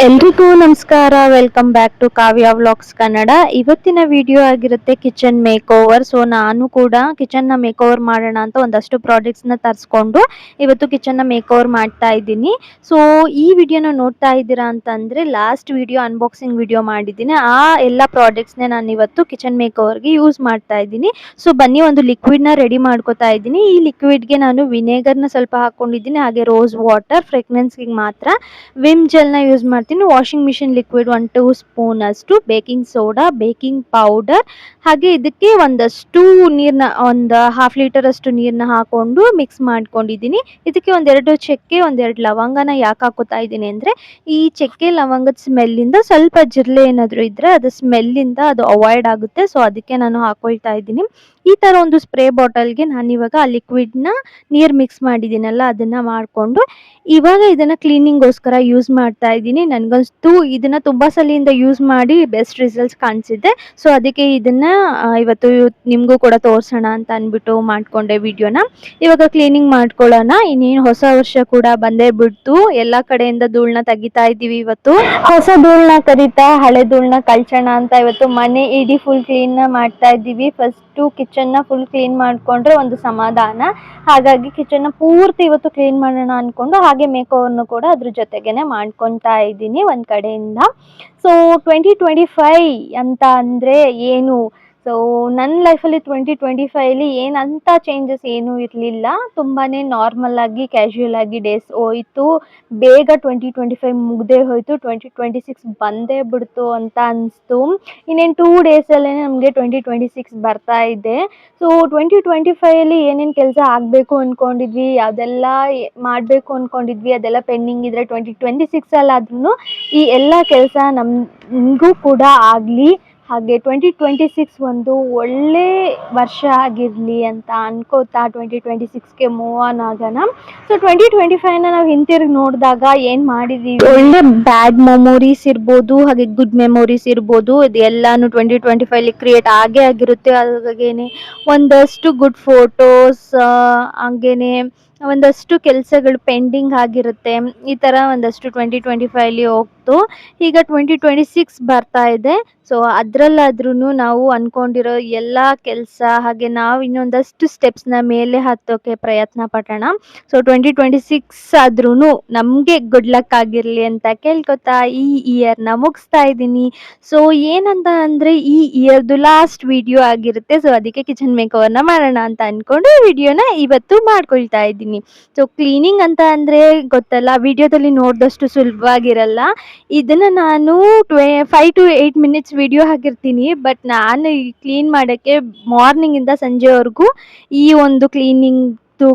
ಎಲ್ರಿಗೂ ನಮಸ್ಕಾರ. Welcome back to Kavya vlogs Kannada. ಇವತ್ತಿನ ವಿಡಿಯೋ ಆಗಿರುತ್ತೆ ಕಿಚನ್ ಮೇಕ್ ಓವರ್. ಸೊ ನಾನು ಕೂಡ ಕಿಚನ್ ನ ಮೇಕ್ ಓವರ್ ಮಾಡೋಣ ಅಂತ ಒಂದಷ್ಟು ಪ್ರಾಡಕ್ಟ್ಸ್ ನ ತರಿಸ್ಕೊಂಡು ಇವತ್ತು ಕಿಚನ್ ನ ಮೇಕ್ ಓವರ್ ಮಾಡ್ತಾ ಇದ್ದೀನಿ. ಸೊ ಈ ವಿಡಿಯೋನ ನೋಡ್ತಾ ಇದ್ದೀರಾ ಅಂತಂದ್ರೆ ಲಾಸ್ಟ್ ವಿಡಿಯೋ ಅನ್ಬಾಕ್ಸಿಂಗ್ ವಿಡಿಯೋ ಮಾಡಿದ್ದೀನಿ. ಆ ಎಲ್ಲ ಪ್ರಾಡಕ್ಟ್ಸ್ ನಾನು ಇವತ್ತು ಕಿಚನ್ ಮೇಕ್ ಓವರ್ಗೆ ಯೂಸ್ ಮಾಡ್ತಾ ಇದ್ದೀನಿ. ಸೊ ಬನ್ನಿ ಒಂದು ಲಿಕ್ವಿಡ್ ನ ರೆಡಿ ಮಾಡ್ಕೋತಾ ಇದ್ದೀನಿ. ಈ ಲಿಕ್ವಿಡ್ಗೆ ನಾನು ವಿನೆಗರ್ನ ಸ್ವಲ್ಪ ಹಾಕೊಂಡಿದ್ದೀನಿ, ಹಾಗೆ ರೋಸ್ ವಾಟರ್ ಫ್ರೆಗ್ರೆನ್ಸ್ಗೆ ಮಾತ್ರ, ವಿಮ್ ಜೆಲ್ನ ಯೂಸ್ ಮಾಡ್ತೀನಿ, ವಾಷಿಂಗ್ ಮಿಷಿನ್ ಲಿಕ್ವಿಡ್ 1 ಸ್ಪೂನ್ ಅಷ್ಟು, ಬೇಕಿಂಗ್ ಸೋಡಾ, ಬೇಕಿಂಗ್ ಪೌಡರ್, ಹಾಗೆ ಇದಕ್ಕೆ ಒಂದಷ್ಟು ನೀರನ್ನ, ಒಂದು ಹಾಫ್ ಲೀಟರ್ ಅಷ್ಟು ನೀರನ್ನ ಹಾಕೊಂಡು ಮಿಕ್ಸ್ ಮಾಡ್ಕೊಂಡಿದ್ದೀನಿ. ಇದಕ್ಕೆ ಒಂದೆರಡು ಚಕ್ಕೆ, ಒಂದೆರಡು ಲವಂಗನ ಯಾಕೆ ಹಾಕೋತಾ ಇದ್ದೀನಿ ಅಂದರೆ ಈ ಚಕ್ಕೆ ಲವಂಗದ ಸ್ಮೆಲ್ಲಿಂದ ಸ್ವಲ್ಪ ಜಿರಳೆ ಏನಾದರೂ ಇದ್ದರೆ ಅದು ಸ್ಮೆಲ್ಲಿಂದ ಅದು ಅವಾಯ್ಡ್ ಆಗುತ್ತೆ. ಸೊ ಅದಕ್ಕೆ ನಾನು ಹಾಕೊಳ್ತಾ ಇದ್ದೀನಿ. ಈ ಥರ ಒಂದು ಸ್ಪ್ರೇ ಬಾಟಲ್ಗೆ ನಾನು ಇವಾಗ ಆ ಲಿಕ್ವಿಡ್ನ ನೀರು ಮಿಕ್ಸ್ ಮಾಡಿದ್ದೀನಲ್ಲ ಅದನ್ನು ಮಾಡಿಕೊಂಡು ಇವಾಗ ಇದನ್ನು ಕ್ಲೀನಿಂಗೋಸ್ಕರ ಯೂಸ್ ಮಾಡ್ತಾ ಇದ್ದೀನಿ. ನನಗಂತೂ ಇದನ್ನು ತುಂಬ ಸಲಿಂದ ಯೂಸ್ ಮಾಡಿ ಬೆಸ್ಟ್ ರಿಸಲ್ಟ್ಸ್ ಕಾಣಿಸಿದೆ. ಸೊ ಅದಕ್ಕೆ ಇದನ್ನು ಇವತ್ತು ನಿಮಗೂ ಕೂಡ ತೋರಿಸೋಣ ಅಂತ ಅಂದ್ಬಿಟ್ಟು ಮಾಡಿಕೊಂಡೆ ವಿಡಿಯೋನ. ಇವಾಗ ಕ್ಲೀನಿಂಗ್ ಮಾಡ್ಕೊಳ್ಳೋಣ. ಇನ್ನೇನು ಹೊಸ ವರ್ಷ ಕೂಡ ಬಂದೇ ಬಿಡ್ತು. ಎಲ್ಲ ಕಡೆಯಿಂದ ಧೂಳನ್ನ ತೆಗಿತಾ ಇದ್ದೀವಿ. ಇವತ್ತು ಹೊಸ ಧೂಳನ್ನ ಕರಿತಾ ಹಳೆ ಧೂಳನ್ನ ಕಳ್ಸೋಣ ಅಂತ ಇವತ್ತು ಮನೆ ಇಡೀ ಫುಲ್ ಕ್ಲೀನ್ ಮಾಡ್ತಾ ಇದ್ದೀವಿ. ಫಸ್ಟು ಕಿಚನ್ನ ಫುಲ್ ಕ್ಲೀನ್ ಮಾಡಿಕೊಂಡ್ರೆ ಒಂದು ಸಮಾಧಾನ. ಹಾಗಾಗಿ ಕಿಚನ್ನ ಪೂರ್ತಿ ಇವತ್ತು ಕ್ಲೀನ್ ಮಾಡೋಣ ಅಂದ್ಕೊಂಡು ಹಾಗೆ ಮೇಕ್ ಓವರ್ನು ಕೂಡ ಅದ್ರ ಜೊತೆಗೇನೆ ಮಾಡ್ಕೊತಾ ಇದ್ದೀನಿ ಒಂದು ಕಡೆಯಿಂದ. ಸೊ 2025 ಅಂತ ಅಂದರೆ ಏನು, ಸೊ ನನ್ನ ಲೈಫಲ್ಲಿ 2025 ಏನಂತ ಚೇಂಜಸ್ ಏನೂ ಇರಲಿಲ್ಲ. ತುಂಬಾ ನಾರ್ಮಲ್ ಆಗಿ ಕ್ಯಾಶುಯಲ್ ಆಗಿ ಡೇಸ್ ಹೋಯಿತು. ಬೇಗ 2025 ಮುಗ್ದೇ ಹೋಯಿತು. 2026 ಬಂದೇ ಬಿಡ್ತು ಅಂತ ಅನಿಸ್ತು. ಇನ್ನೇನು 2 ಡೇಸಲ್ಲೇ ನಮಗೆ 2026 ಬರ್ತಾ ಇದೆ. ಸೊ 2025 ಏನೇನು ಕೆಲಸ ಆಗಬೇಕು ಅಂದ್ಕೊಂಡಿದ್ವಿ, ಯಾವುದೆಲ್ಲ ಮಾಡಬೇಕು ಅಂದ್ಕೊಂಡಿದ್ವಿ, ಅದೆಲ್ಲ ಪೆಂಡಿಂಗ್ ಇದ್ದರೆ 2026 ಈ ಎಲ್ಲ ಕೆಲಸ ನಮಗೂ ಕೂಡ ಆಗಲಿ. ಹಾಗೆ 2026 ಒಂದು ಒಳ್ಳೆ ವರ್ಷ ಆಗಿರಲಿ ಅಂತ ಅನ್ಕೋತಾ 2026ಗೆ ಮೂವ್ ಆನ್ ಆಗೋಣ. ಸೊ 2025ನ ನಾವು ಹಿಂತಿರುಗಿ ನೋಡಿದಾಗ ಏನು ಮಾಡಿದ್ದೀವಿ, ಒಳ್ಳೆ ಬ್ಯಾಡ್ ಮೆಮೊರೀಸ್ ಇರ್ಬೋದು, ಹಾಗೆ ಗುಡ್ ಮೆಮೊರೀಸ್ ಇರ್ಬೋದು, ಇದು ಎಲ್ಲಾನು 2025 ಕ್ರಿಯೇಟ್ ಆಗೇ ಆಗಿರುತ್ತೆ. ಹಾಗೇನೆ ಒಂದಷ್ಟು ಗುಡ್ ಫೋಟೋಸ್, ಹಾಗೇನೆ ಒಂದಷ್ಟು ಕೆಲಸಗಳು ಪೆಂಡಿಂಗ್ ಆಗಿರುತ್ತೆ. ಈ ಥರ ಒಂದಷ್ಟು 2025 ಹೋಗ್ತು. ಈಗ 2026 ಬರ್ತಾ ಇದೆ. ಸೊ ಅದರಲ್ಲಾದ್ರೂ ನಾವು ಅಂದ್ಕೊಂಡಿರೋ ಎಲ್ಲ ಕೆಲಸ, ಹಾಗೆ ನಾವು ಇನ್ನೊಂದಷ್ಟು ಸ್ಟೆಪ್ಸ್ನ ಮೇಲೆ ಹತ್ತೋಕ್ಕೆ ಪ್ರಯತ್ನ ಪಡೋಣ. ಸೊ 2026 ಆದ್ರೂ ನಮಗೆ ಗುಡ್ ಲಕ್ ಆಗಿರಲಿ ಅಂತ ಕೇಳ್ಕೊತಾ ಈ ಇಯರ್ನ ಮುಗಿಸ್ತಾ ಇದ್ದೀನಿ. ಸೊ ಏನಂತ ಅಂದರೆ ಈ ಇಯರ್ದು ಲಾಸ್ಟ್ ವಿಡಿಯೋ ಆಗಿರುತ್ತೆ. ಸೊ ಅದಕ್ಕೆ ಕಿಚನ್ ಮೇಕ್ ಓವರ್ನ ಮಾಡೋಣ ಅಂತ ಅಂದ್ಕೊಂಡು ವಿಡಿಯೋನ ಇವತ್ತು ಮಾಡ್ಕೊಳ್ತಾ ಇದ್ದೀನಿ. ಸೊ ಕ್ಲೀನಿಂಗ್ ಅಂತ ಅಂದರೆ ಗೊತ್ತಲ್ಲ, ವಿಡಿಯೋದಲ್ಲಿ ನೋಡಿದಷ್ಟು ಸುಲಭವಾಗಿರಲ್ಲ. ಇದನ್ನು ನಾನು 5 to 8 ಮಿನಿಟ್ಸ್ ವಿಡಿಯೋ ಹಾಕಿರ್ತೀನಿ. ಬಟ್ ನಾನು ಕ್ಲೀನ್ ಮಾಡೋಕ್ಕೆ ಮಾರ್ನಿಂಗಿಂದ ಸಂಜೆವರೆಗೂ ಈ ಒಂದು ಕ್ಲೀನಿಂಗ್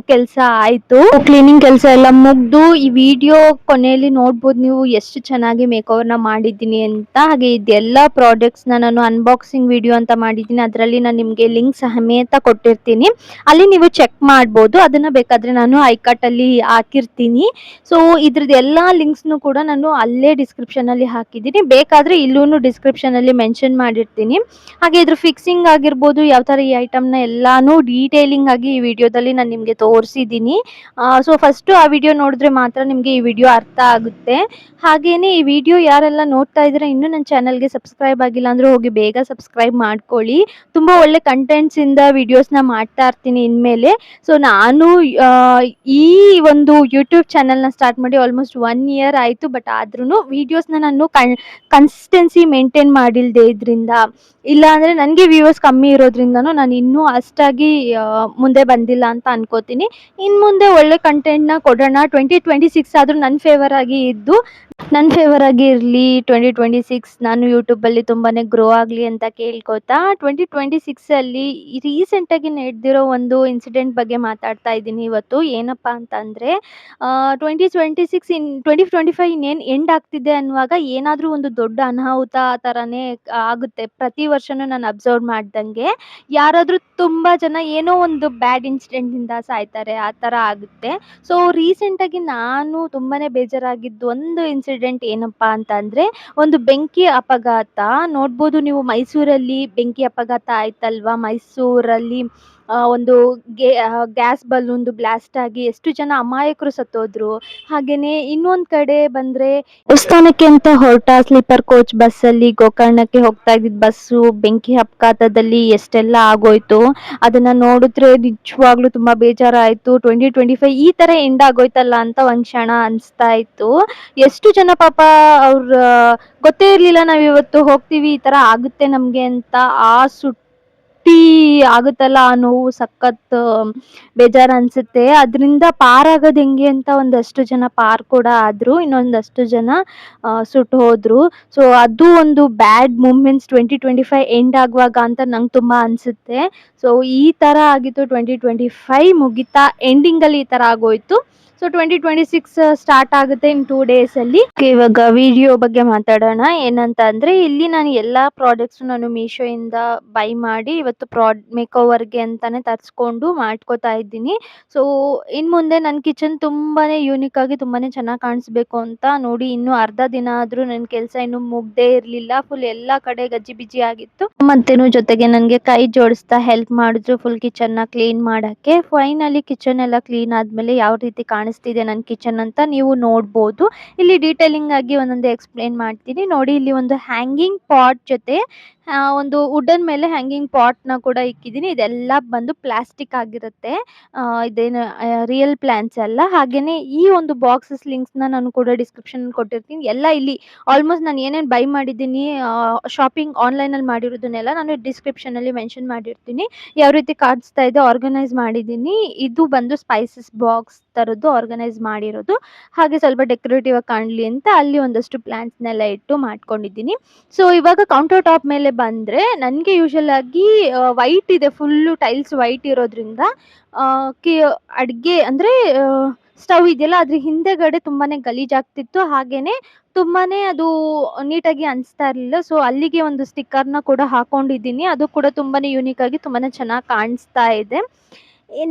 ಕೆಲಸ ಆಯಿತು. ಕ್ಲೀನಿಂಗ್ ಕೆಲಸ ಎಲ್ಲ ಮುಗ್ದು ಈ ವಿಡಿಯೋ ಕೊನೆಯಲ್ಲಿ ನೋಡ್ಬೋದು ನೀವು ಎಷ್ಟು ಚೆನ್ನಾಗಿ ಮೇಕ್ ಓವರ್ನ ಮಾಡಿದ್ದೀನಿ ಅಂತ. ಹಾಗೆ ಇದೆಲ್ಲ ಪ್ರಾಡಕ್ಟ್ಸ್ನ ನಾನು ಅನ್ಬಾಕ್ಸಿಂಗ್ ವಿಡಿಯೋ ಅಂತ ಮಾಡಿದ್ದೀನಿ. ಅದರಲ್ಲಿ ನಾನು ನಿಮಗೆ ಲಿಂಕ್ ಸಮೇತ ಕೊಟ್ಟಿರ್ತೀನಿ, ಅಲ್ಲಿ ನೀವು ಚೆಕ್ ಮಾಡ್ಬೋದು. ಅದನ್ನು ಬೇಕಾದರೆ ನಾನು ಐಕಾರ್ಟಲ್ಲಿ ಹಾಕಿರ್ತೀನಿ. ಸೊ ಇದ್ರದ್ದು ಎಲ್ಲ ಲಿಂಕ್ಸ್ನು ಕೂಡ ನಾನು ಅಲ್ಲೇ ಡಿಸ್ಕ್ರಿಪ್ಷನಲ್ಲಿ ಹಾಕಿದ್ದೀನಿ. ಬೇಕಾದರೆ ಇಲ್ಲೂ ಡಿಸ್ಕ್ರಿಪ್ಷನಲ್ಲಿ ಮೆನ್ಷನ್ ಮಾಡಿರ್ತೀನಿ. ಹಾಗೆ ಇದ್ರ ಫಿಕ್ಸಿಂಗ್ ಆಗಿರ್ಬೋದು, ಯಾವ ಥರ ಈ ಐಟಮ್ನ ಎಲ್ಲಾನು ಡೀಟೇಲಿಂಗ್ ಆಗಿ ಈ ವಿಡಿಯೋದಲ್ಲಿ ನಾನು ನಿಮಗೆ ತೋರಿಸಿದ್ದೀನಿ. ಸೊ ಫಸ್ಟು ಆ ವಿಡಿಯೋ ನೋಡಿದ್ರೆ ಮಾತ್ರ ನಿಮಗೆ ಈ ವಿಡಿಯೋ ಅರ್ಥ ಆಗುತ್ತೆ. ಹಾಗೆಯೇ ಈ ವಿಡಿಯೋ ಯಾರೆಲ್ಲ ನೋಡ್ತಾ ಇದ್ದೀರಾ ಇನ್ನೂ ನನ್ನ ಚಾನಲ್ಗೆ ಸಬ್ಸ್ಕ್ರೈಬ್ ಆಗಿಲ್ಲ ಅಂದರೆ ಹೋಗಿ ಬೇಗ ಸಬ್ಸ್ಕ್ರೈಬ್ ಮಾಡ್ಕೊಳ್ಳಿ. ತುಂಬ ಒಳ್ಳೆ ಕಂಟೆಂಟ್ಸಿಂದ ವಿಡಿಯೋಸ್ನ ಮಾಡ್ತಾ ಇರ್ತೀನಿ ಇನ್ಮೇಲೆ. ಸೊ ನಾನು ಈ ಒಂದು ಯೂಟ್ಯೂಬ್ ಚಾನಲ್ನ ಸ್ಟಾರ್ಟ್ ಮಾಡಿ ಆಲ್ಮೋಸ್ಟ್ 1 ಇಯರ್ ಆಯಿತು. ಬಟ್ ಆದ್ರೂ ವೀಡಿಯೋಸ್ನ ನಾನು ಕನ್ಸಿಸ್ಟೆನ್ಸಿ ಮೇಂಟೈನ್ ಮಾಡಿಲ್ಲದೆ ಇದರಿಂದ, ಇಲ್ಲಾಂದರೆ ನನಗೆ ವ್ಯೂವರ್ಸ್ ಕಮ್ಮಿ ಇರೋದ್ರಿಂದನೂ ನಾನು ಇನ್ನೂ ಅಷ್ಟಾಗಿ ಮುಂದೆ ಬಂದಿಲ್ಲ ಅಂತ ಅನ್ಕೋತೀನಿ. ಇನ್ನು ಮುಂದೆ ಒಳ್ಳೆ ಕಂಟೆಂಟ್ನ ಕೊಡೋಣ. 2026 ಆದರೂ ನನ್ನ ಫೇವರ್ ಆಗಿ ಇರಲಿ. 2026 ನಾನು ಯೂಟ್ಯೂಬಲ್ಲಿ ತುಂಬಾ ಗ್ರೋ ಆಗಲಿ ಅಂತ ಕೇಳ್ಕೊತಾ 2026ಅಲ್ಲಿ ರೀಸೆಂಟಾಗಿ ನಡೆದಿರೋ ಒಂದು ಇನ್ಸಿಡೆಂಟ್ ಬಗ್ಗೆ ಮಾತಾಡ್ತಾ ಇದ್ದೀನಿ ಇವತ್ತು. ಏನಪ್ಪ ಅಂತಂದರೆ 2025 ಇನ್ನೇನು ಎಂಡ್ ಆಗ್ತಿದೆ ಅನ್ನುವಾಗ ಏನಾದರೂ ಒಂದು ದೊಡ್ಡ ಅನಾಹುತ ಆ ಥರನೇ ಆಗುತ್ತೆ. ಪ್ರತಿ ವರ್ಷವೂ ನಾನು ಅಬ್ಸರ್ವ್ ಮಾಡ್ದಂಗೆ ಯಾರಾದರೂ ತುಂಬ ಜನ ಏನೋ ಒಂದು ಬ್ಯಾಡ್ ಇನ್ಸಿಡೆಂಟಿಂದ ಸಾಯ್ತಾರೆ, ಆ ಥರ ಆಗುತ್ತೆ. ಸೊ ರೀಸೆಂಟಾಗಿ ನಾನು ತುಂಬಾ ಬೇಜಾರಾಗಿದ್ದು ಒಂದು ಇನ್ಸಿಡೆಂಟ್ ಏನಪ್ಪ ಅಂತಂದರೆ ಒಂದು ಬೆಂಕಿ ಅಪಘಾತ. ನೋಡ್ಬೋದು ನೀವು, ಮೈಸೂರಲ್ಲಿ ಬೆಂಕಿ ಅಪಘಾತ ಆಯ್ತಲ್ವಾ. ಮೈಸೂರಲ್ಲಿ ಒಂದು ಗ್ಯಾಸ್ ಬಲೂನ್ದು ಬ್ಲಾಸ್ಟ್ ಆಗಿ ಎಷ್ಟು ಜನ ಅಮಾಯಕರು ಸತ್ತೋದ್ರು. ಹಾಗೇನೆ ಇನ್ನೊಂದ್ ಕಡೆ ಬಂದ್ರೆ ದೇವಸ್ಥಾನಕ್ಕೆ ಅಂತ ಹೊರಟ ಸ್ಲೀಪರ್ ಕೋಚ್ ಬಸ್ಸಲ್ಲಿ ಗೋಕರ್ಣಕ್ಕೆ ಹೋಗ್ತಾ ಇದ್ದಿದ್ ಬಸ್ಸು ಬೆಂಕಿ ಅಪಘಾತದಲ್ಲಿ ಎಷ್ಟೆಲ್ಲ ಆಗೋಯ್ತು. ಅದನ್ನ ನೋಡಿದ್ರೆ ನಿಜವಾಗ್ಲೂ ತುಂಬಾ ಬೇಜಾರಾಯ್ತು. 2025 ಈ ತರ ಎಂಡ್ ಆಗೋಯ್ತಲ್ಲ ಅಂತ ಒಂದ್ ಕ್ಷಣ ಅನ್ಸ್ತಾ ಇತ್ತು. ಎಷ್ಟು ಜನ ಪಾಪ ಅವ್ರ ಗೊತ್ತೇ ಇರ್ಲಿಲ್ಲ ನಾವ್ ಇವತ್ತು ಹೋಗ್ತೀವಿ ಈ ತರ ಆಗುತ್ತೆ ನಮ್ಗೆ ಅಂತ. ಆ ಸುಟ್ಟಿ ಆಗುತ್ತಲ್ಲ ಆ ನೋವು ಸಖತ್ ಬೇಜಾರ್ ಅನ್ಸುತ್ತೆ. ಅದ್ರಿಂದ ಪಾರಾಗೋದ್ ಹೆಂಗೆ ಅಂತ ಒಂದಷ್ಟು ಜನ ಪಾರ್ ಕೂಡ ಆದ್ರು, ಇನ್ನೊಂದಷ್ಟು ಜನ ಸುಟ್ಟು ಹೋದ್ರು. ಸೊ ಅದು ಒಂದು ಬ್ಯಾಡ್ ಮೂಮೆಂಟ್ಸ್ 2025 ಎಂಡ್ ಆಗುವಾಗ ಅಂತ ನಂಗೆ ತುಂಬಾ ಅನ್ಸುತ್ತೆ. ಸೊ ಈ ತರ ಆಗಿತ್ತು 2025 ಮುಗಿತಾ ಎಂಡಿಂಗ್ ಅಲ್ಲಿ ಈ ತರ ಆಗೋಯ್ತು. ಸೊ 2026 ಸ್ಟಾರ್ಟ್ ಆಗುತ್ತೆ ಇನ್ 2 ಡೇಸ್ ಅಲ್ಲಿ. ಇವಾಗ ವಿಡಿಯೋ ಬಗ್ಗೆ ಮಾತಾಡೋಣ. ಏನಂತ ಅಂದ್ರೆ ಇಲ್ಲಿ ನಾನು ಎಲ್ಲಾ ಪ್ರಾಡಕ್ಟ್ಸ್ ನಾನು ಮೀಶೋ ಇಂದ ಬೈ ಮಾಡಿ ಇವತ್ತು ಮೇಕ್ ಓವರ್ಗೆ ಅಂತಾನೆ ತರಿಸ್ಕೊಂಡು ಮಾಡ್ಕೋತಾ ಇದ್ದೀನಿ. ಸೊ ಇನ್ ಮುಂದೆ ನನ್ನ ಕಿಚನ್ ತುಂಬಾನೇ ಯೂನಿಕ್ ಆಗಿ ತುಂಬಾನೇ ಚೆನ್ನಾಗಿ ಕಾಣಿಸ್ಬೇಕು ಅಂತ ನೋಡಿ ಇನ್ನು ಅರ್ಧ ದಿನ ಆದ್ರೂ ನನ್ನ ಕೆಲಸ ಇನ್ನು ಮುಗ್ದೇ ಇರ್ಲಿಲ್ಲ. ಫುಲ್ ಎಲ್ಲಾ ಕಡೆ ಗಜ್ಜಿ ಬಿಜಿ ಆಗಿತ್ತು. ಮತ್ತೇನು ಜೊತೆಗೆ ನನಗೆ ಕೈ ಜೋಡಿಸ್ತಾ ಹೆಲ್ಪ್ ಮಾಡಿದ್ರು ಫುಲ್ ಕಿಚನ್ ನ ಕ್ಲೀನ್ ಮಾಡಕ್ಕೆ. ಫೈನಲಿ ಕಿಚನ್ ಎಲ್ಲ ಕ್ಲೀನ್ ಆದ್ಮೇಲೆ ಯಾವ ರೀತಿ ಕಾಣಿಸ್ತಿದೆ ನನ್ನ ಕಿಚನ್ ಅಂತ ನೀವು ನೋಡ್ಬೋದು. ಇಲ್ಲಿ ಡೀಟೇಲಿಂಗ್ ಆಗಿ ಒಂದೊಂದೇ ಎಕ್ಸ್ಪ್ಲೇನ್ ಮಾಡ್ತೀನಿ ನೋಡಿ. ಇಲ್ಲಿ ಒಂದು ಹ್ಯಾಂಗಿಂಗ್ ಪಾಟ್ ಜೊತೆ ಒಂದು ವುಡನ್ ಮೇಲೆ ಹ್ಯಾಂಗಿಂಗ್ ಪಾಟ್ ನ ಕೂಡ ಇಕ್ಕಿದೀನಿ. ಇದೆಲ್ಲ ಬಂದು ಪ್ಲಾಸ್ಟಿಕ್ ಆಗಿರುತ್ತೆ, ಇದೇನು ರಿಯಲ್ ಪ್ಲಾಂಟ್ಸ್ ಅಲ್ಲ. ಹಾಗೇನೆ ಈ ಒಂದು ಬಾಕ್ಸಸ್ ಲಿಂಕ್ಸ್ ನ ನಾನು ಕೂಡ ಡಿಸ್ಕ್ರಿಪ್ಷನ್ ಕೊಟ್ಟಿರ್ತೀನಿ. ಎಲ್ಲ ಇಲ್ಲಿ ಆಲ್ಮೋಸ್ಟ್ ನಾನು ಏನೇನ್ ಬೈ ಮಾಡಿದ್ದೀನಿ ಶಾಪಿಂಗ್ ಆನ್ಲೈನ್ ಅಲ್ಲಿ ಮಾಡಿರೋದನ್ನೆಲ್ಲ ನಾನು ಡಿಸ್ಕ್ರಿಪ್ಷನ್ ಅಲ್ಲಿ ಮೆನ್ಷನ್ ಮಾಡಿರ್ತೀನಿ. ಯಾವ ರೀತಿ ಕಾಣಿಸ್ತಾ ಇದೆ ಆರ್ಗನೈಸ್ ಮಾಡಿದ್ದೀನಿ. ಇದು ಬಂದು ಸ್ಪೈಸಸ್ ಬಾಕ್ಸ್ ತರದ್ದು ಆರ್ಗನೈಸ್ ಮಾಡಿರೋದು. ಹಾಗೆ ಸ್ವಲ್ಪ ಡೆಕೋರೇಟಿವ್ ಆಗಿ ಕಾಣಲಿ ಅಂತ ಅಲ್ಲಿ ಒಂದಷ್ಟು ಪ್ಲಾಂಟ್ಸ್ನೆಲ್ಲ ಇಟ್ಟು ಮಾಡ್ಕೊಂಡಿದ್ದೀನಿ. ಸೊ ಇವಾಗ ಕೌಂಟರ್ ಟಾಪ್ ಮೇಲೆ ಬಂದ್ರೆ ನನಗೆ ಯೂಶಲ್ ಆಗಿ ವೈಟ್ ಇದೆ, ಫುಲ್ಲು ಟೈಲ್ಸ್ ವೈಟ್ ಇರೋದ್ರಿಂದ ಅಡ್ಗೆ ಅಂದ್ರೆ ಸ್ಟವ್ ಇದೆಯಲ್ಲ ಅದ್ರ ಹಿಂದೆಗಡೆ ತುಂಬಾನೇ ಗಲೀಜಾಗ್ತಿತ್ತು. ಹಾಗೇನೆ ತುಂಬಾನೇ ಅದು ನೀಟಾಗಿ ಅನಿಸ್ತಾ ಇರ್ಲಿಲ್ಲ. ಸೊ ಅಲ್ಲಿಗೆ ಒಂದು ಸ್ಟಿಕ್ಕರ್ ನ ಕೂಡ ಹಾಕೊಂಡಿದ್ದೀನಿ. ಅದು ಕೂಡ ತುಂಬಾನೇ ಯೂನಿಕ್ ಆಗಿ ತುಂಬಾನೇ ಚೆನ್ನಾಗಿ ಕಾಣಿಸ್ತಾ ಇದೆ.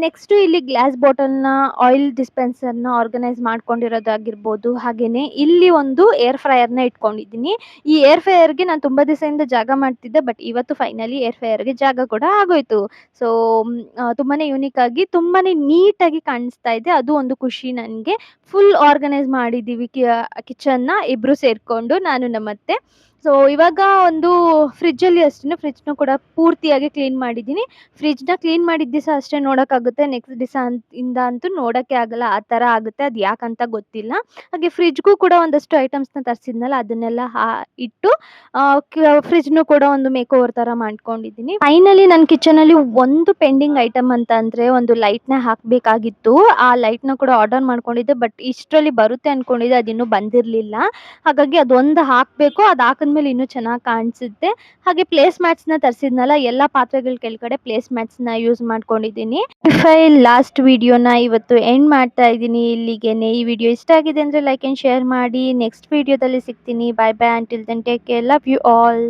ನೆಕ್ಸ್ಟ್ ಇಲ್ಲಿ ಗ್ಲಾಸ್ ಬಾಟಲ್ ನ ಆಯಿಲ್ ಡಿಸ್ಪೆನ್ಸರ್ ನ ಆರ್ಗನೈಸ್ ಮಾಡ್ಕೊಂಡಿರೋದಾಗಿರ್ಬೋದು. ಹಾಗೇನೆ ಇಲ್ಲಿ ಒಂದು ಏರ್ ಫ್ರೈಯರ್ ನ ಇಟ್ಕೊಂಡಿದ್ದೀನಿ. ಈ ಏರ್ ಫ್ರೈಯರ್ ಗೆ ನಾನು ತುಂಬಾ ದಿವಸದಿಂದ ಜಾಗ ಮಾಡ್ತಿದ್ದೆ, ಬಟ್ ಇವತ್ತು ಫೈನಲಿ ಏರ್ ಫ್ರೈಯರ್ ಗೆ ಜಾಗ ಕೂಡ ಆಗೋಯ್ತು. ಸೊ ತುಂಬಾನೇ ಯೂನಿಕ್ ಆಗಿ ತುಂಬಾನೇ ನೀಟಾಗಿ ಕಾಣಿಸ್ತಾ ಇದೆ. ಅದು ಒಂದು ಖುಷಿ ನನಗೆ. ಫುಲ್ ಆರ್ಗನೈಸ್ ಮಾಡಿದೀವಿ ಕಿಚನ್ ನ ಇಬ್ರು ಸೇರ್ಕೊಂಡು, ನಾನು ನಮ್ಮತ್ತೆ. ಸೊ ಇವಾಗ ಒಂದು ಫ್ರಿಜ್ ಅಲ್ಲಿ ಅಷ್ಟೇ ಫ್ರಿಜ್ನು ಕೂಡ ಪೂರ್ತಿಯಾಗಿ ಕ್ಲೀನ್ ಮಾಡಿದ್ದೀನಿ. ಫ್ರಿಜ್ ನ ಕ್ಲೀನ್ ಮಾಡಿದ ದಿವಸ ಅಷ್ಟೇ ನೋಡಕ್ಕಾಗುತ್ತೆ, ನೆಕ್ಸ್ಟ್ ದಿವಸ ಇಂದ ಅಂತೂ ನೋಡಕ್ಕೆ ಆಗಲ್ಲ. ಆ ತರ ಆಗುತ್ತೆ, ಅದು ಯಾಕಂತ ಗೊತ್ತಿಲ್ಲ. ಹಾಗೆ ಫ್ರಿಜ್ಗೂ ಕೂಡ ಒಂದಷ್ಟು ಐಟಮ್ಸ್ ನ ತರಿಸಿದ್ನಲ್ಲ ಅದನ್ನೆಲ್ಲ ಇಟ್ಟು ಫ್ರಿಜ್ನು ಕೂಡ ಒಂದು ಮೇಕ್ ಓವರ್ ತರ ಮಾಡ್ಕೊಂಡಿದ್ದೀನಿ. ಫೈನಲಿ ನನ್ನ ಕಿಚನ್ ಅಲ್ಲಿ ಒಂದು ಪೆಂಡಿಂಗ್ ಐಟಮ್ ಅಂತ ಅಂದ್ರೆ ಒಂದು ಲೈಟ್ ನ ಹಾಕ್ಬೇಕಾಗಿತ್ತು. ಆ ಲೈಟ್ ನ ಕೂಡ ಆರ್ಡರ್ ಮಾಡ್ಕೊಂಡಿದ್ದೆ, ಬಟ್ ಇಷ್ಟರಲ್ಲಿ ಬರುತ್ತೆ ಅನ್ಕೊಂಡಿದ್ದೆ, ಅದಿನ್ನೂ ಬಂದಿರ್ಲಿಲ್ಲ. ಹಾಗಾಗಿ ಅದೊಂದು ಹಾಕ್ಬೇಕು, ಅದು ಹಾಕಿದ್ಮೇಲೆ ಇನ್ನೂ ಚೆನ್ನಾಗಿ ಕಾಣಿಸುತ್ತೆ. ಹಾಗೆ ಪ್ಲೇಸ್ ಮ್ಯಾಟ್ಸ್ ನ ತರಿಸಿದ್ನಲ್ಲ, ಎಲ್ಲಾ ಪಾತ್ರೆಗಳ ಕೆಳಗಡೆ ಪ್ಲೇಸ್ ಮ್ಯಾಟ್ಸ್ ನ ಯೂಸ್ ಮಾಡ್ಕೊಂಡಿದ್ದೀನಿ. ಲಾಸ್ಟ್ ವಿಡಿಯೋನ ಇವತ್ತು ಎಂಡ್ ಮಾಡ್ತಾ ಇದ್ದೀನಿ ಇಲ್ಲಿಗೆನೆ. ಈ ವಿಡಿಯೋ ಇಷ್ಟ ಆಗಿದೆ ಅಂದ್ರೆ ಲೈಕ್ ಅಂಡ್ ಶೇರ್ ಮಾಡಿ. ನೆಕ್ಸ್ಟ್ ವಿಡಿಯೋದಲ್ಲಿ ಸಿಗ್ತೀನಿ. Bye bye. Until then take care. Love you all.